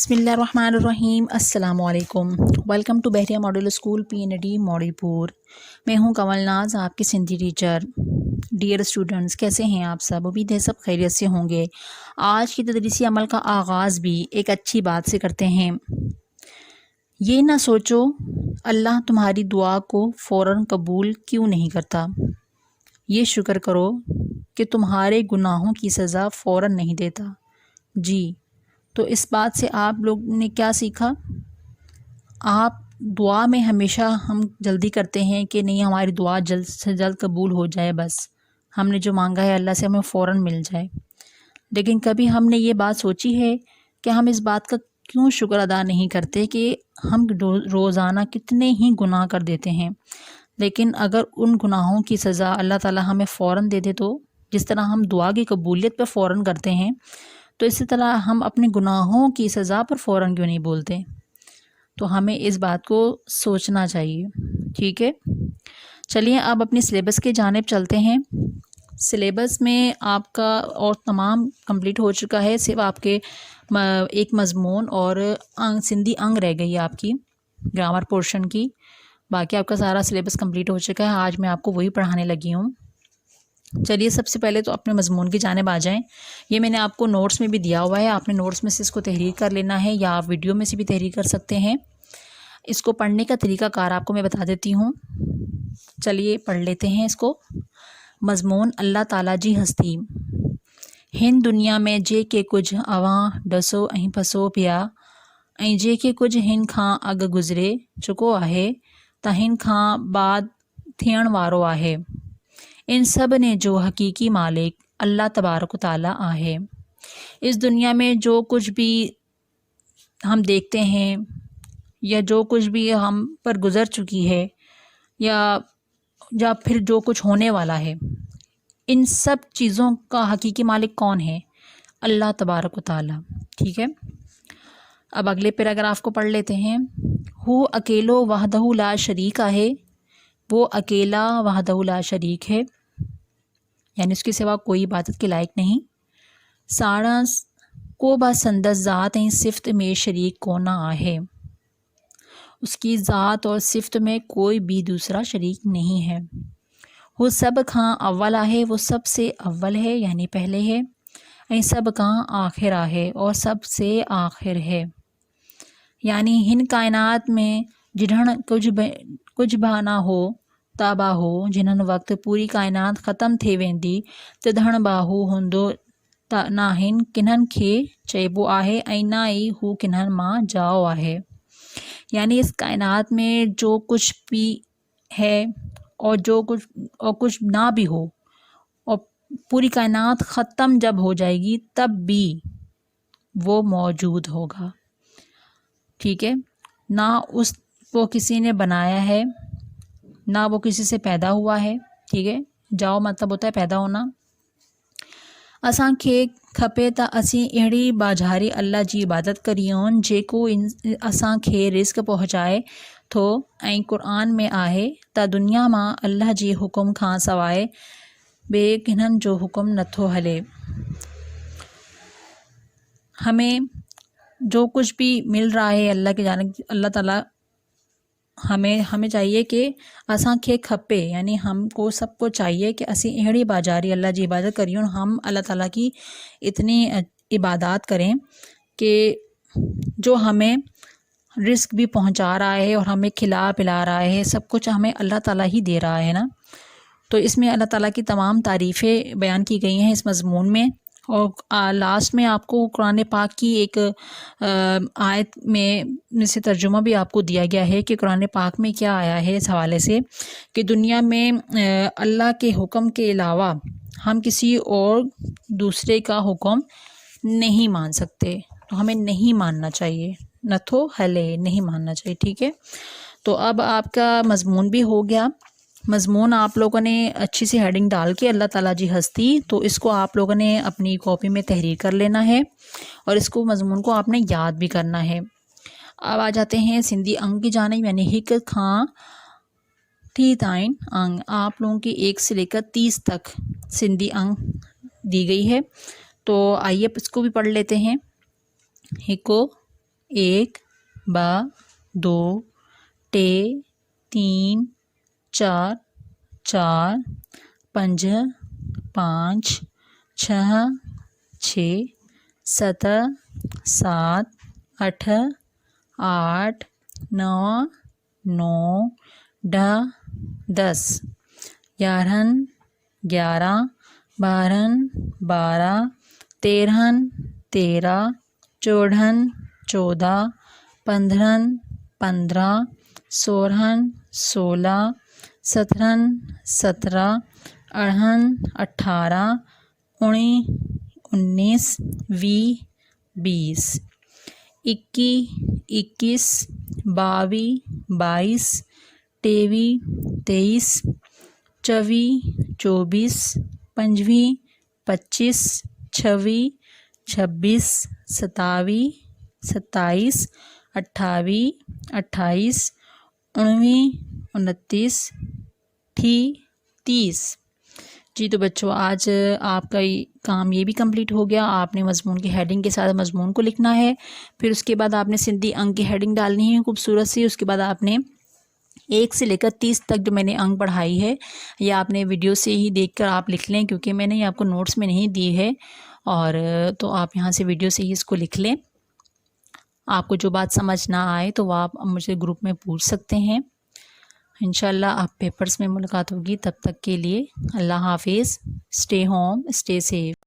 बिस्मिल्लाहिर्रहमानिर्रहीम अस्सलाम वालेकुम। Welcome to Bahria model school PND Mauripur. मैं हूं कमलनाज, आपकी सिंधी टीचर। डियर स्टूडेंट्स, कैसे हैं आप सब? उम्मीद है सब खैरियत से होंगे। आज की तदरीसी अमल का आगाज़ भी एक अच्छी बात से करते हैं। ये ना सोचो अल्लाह तुम्हारी दुआ को फ़ौरन कबूल क्यों नहीं करता। ये शुक्र करो कि तुम्हारे गुनाहों की सज़ा फ़ौरन नहीं देता। जी, तो इस बात से आप लोग ने क्या सीखा? आप दुआ में हमेशा हम जल्दी करते हैं कि नहीं, हमारी दुआ जल्द से जल्द कबूल हो जाए, बस हमने जो मांगा है अल्लाह से हमें फ़ौरन मिल जाए। लेकिन कभी हमने ये बात सोची है कि हम इस बात का क्यों शुक्र अदा नहीं करते कि हम रोज़ाना कितने ही गुनाह कर देते हैं, लेकिन अगर उन गुनाहों की सज़ा अल्लाह ताला हमें फ़ौरन दे दे तो जिस तरह हम दुआ की कबूलियत पर फ़ौरन करते हैं, तो इसी तरह हम अपने गुनाहों की सज़ा पर फ़ौरन क्यों नहीं बोलते। तो हमें इस बात को सोचना चाहिए, ठीक है। चलिए अब अपनी सिलेबस के जानिब चलते हैं। सिलेबस में आपका और तमाम कंप्लीट हो चुका है, सिर्फ आपके एक मज़मून और सिंधी अंग रह गई है आपकी ग्रामर पोर्शन की। बाकी आपका सारा सिलेबस कंप्लीट हो चुका है। आज मैं आपको वही पढ़ाने लगी हूँ। चलिए सबसे पहले तो अपने मज़मून की जानिब आ जाएं। ये मैंने आपको नोट्स में भी दिया हुआ है, आपने नोट्स में से इसको तहरीर कर लेना है या आप वीडियो में से भी तहरीर कर सकते हैं। इसको पढ़ने का तरीक़ाकार आपको मैं बता देती हूँ। चलिए पढ़ लेते हैं इसको। मज़मून अल्लाह ताला जी हस्ती। हिन दुनिया में जे के कुछ अवां डसो ऐं फसो पिया ऐं जेके कुछ हिन खां अॻु गुज़रे चुको आहे त हिन खां बाद थियण वारो आहे। इन सब ने जो हकीकी मालिक अल्लाह तबारक ताला आहे। इस दुनिया में जो कुछ भी हम देखते हैं या जो कुछ भी हम पर गुज़र चुकी है या फिर जो कुछ होने वाला है, इन सब चीज़ों का हकीकी मालिक कौन है? अल्लाह तबारक ताला, ठीक है। अब अगले पैराग्राफ को पढ़ लेते हैं। हु अकेलो वहदहु ला शरीक है। वो अकेला वहदहु ला शरीक है, यानी उसके सिवा कोई इबादत के लायक नहीं। सारस को बा संदस ज़ात ऐं सिफ़त में शरीक को ना आहे। उसकी ज़ात और सिफ़त में कोई भी दूसरा शरीक नहीं है। वो सब खां अव्वल आहे, वो सबसे अव्वल है यानी पहले है। ऐं सब खां आखिर आहे, और सबसे आखिर है। यानी हिन कायनात में जिढ़ण कुछ बा ना हो ताबा हो, जिन्हनि वक़्तु पूरी कायनात ख़त्म थी वेंदी तिदण बाहू हूंदो त नाहिन किन्हनि खे चइबो आहे ऐं ना ई हू किन्हनि मां जाओ आहे। यानी इस कायनात में जो कुछ भी है और कुछ ना भी हो, और पूरी कायनात ख़त्म जब हो जाएगी तब भी वो मौजूद होगा, ठीक है। ना वो किसी ने बनाया है, ना वो किसी से पैदा हुआ है, ठीक है। जाओ मतलब होता है पैदा होना। असांखे खपे त असीं अहिड़ी बाज़ारी अल्लाह जी इबादत करियूं जेको असांखे रिस्क पहुचाए थो। ऐं क़ुरान में आहे त दुनिया मां अल्लाह जे हुकुम खां सवाइ ॿिए किन्हनि जो हुकुम नथो हले। हमें जो कुछ भी मिल रहा है अल्लाह की जानिब, अल्लाह ताला हमें चाहिए कि असांखे खपे, यानी हमको सबको चाहिए कि असी अहिड़ी बाज़ारी अल्लाह जी इबादत करियूं। हम अल्लाह ताला की इतनी इबादत करें कि जो हमें रिस्क भी पहुंचा रहा है और हमें खिला पिला रहा है, सब कुछ हमें अल्लाह ताला ही दे रहा है ना। तो इसमें अल्लाह ताला की तमाम तारीफ़ें बयान की गई हैं इस मज़मून में। और लास्ट में आपको कुरान पाक की एक आयत में से तर्जुमा भी आपको दिया गया है कि कुरान पाक में क्या आया है इस हवाले से कि दुनिया में अल्लाह के हुक्म के अलावा हम किसी और दूसरे का हुक्म नहीं मान सकते। तो हमें नहीं मानना चाहिए, नथो हले, नहीं मानना चाहिए, ठीक है। तो अब आपका मज़मून भी हो गया। मज़मून आप लोगों ने अच्छी सी हेडिंग डाल के अल्लाह ताला जी हस्ती, तो इसको आप लोगों ने अपनी कॉपी में तहरीर कर लेना है और इसको मज़मून को आपने याद भी करना है। अब आ जाते हैं सिंधी अंग की जानिब, यानी हिक खां टी ताइन अंग। आप लोगों की 1 से लेकर 30 तक सिंधी अंग दी गई है, तो आइए इसको भी पढ़ लेते हैं। हिको एक ब दो टे तीन चार चार पंज पाँच छः छः सत सात अठ आठ नौ नौ ॾह दस ग्यारहं ग्यारह बारहं बारह तेरहं तेरह चौदहं चौदह पंद्रहं पंद्रह सोलहं सोलह सत्रहं सत्रह अड़हं अठारह उन्नीस बीस बीस इक्कीस बाईस बाईस तेईस चौबीस पंचीस पच्चीस छब्बीस सत्ताईस अट्ठाईस उनतीस तीस। जी तो बच्चों, आज आपका काम ये भी कंप्लीट हो गया। आपने मज़मून की हेडिंग के साथ मज़मून को लिखना है, फिर उसके बाद आपने सिंधी अंक की हेडिंग डालनी है खूबसूरत सी। उसके बाद आपने 1 से लेकर 30 तक जो मैंने अंक पढ़ाई है ये आपने वीडियो से ही देखकर आप लिख लें, क्योंकि मैंने ये आपको नोट्स में नहीं दी है। और तो आप यहाँ से वीडियो से ही इसको लिख लें। आपको जो बात समझ ना आए तो आप मुझे ग्रुप में पूछ सकते हैं। इंशाल्लाह आप पेपर्स में मुलाकात होगी। तब तक के लिए अल्लाह हाफिज़। Stay home, stay safe.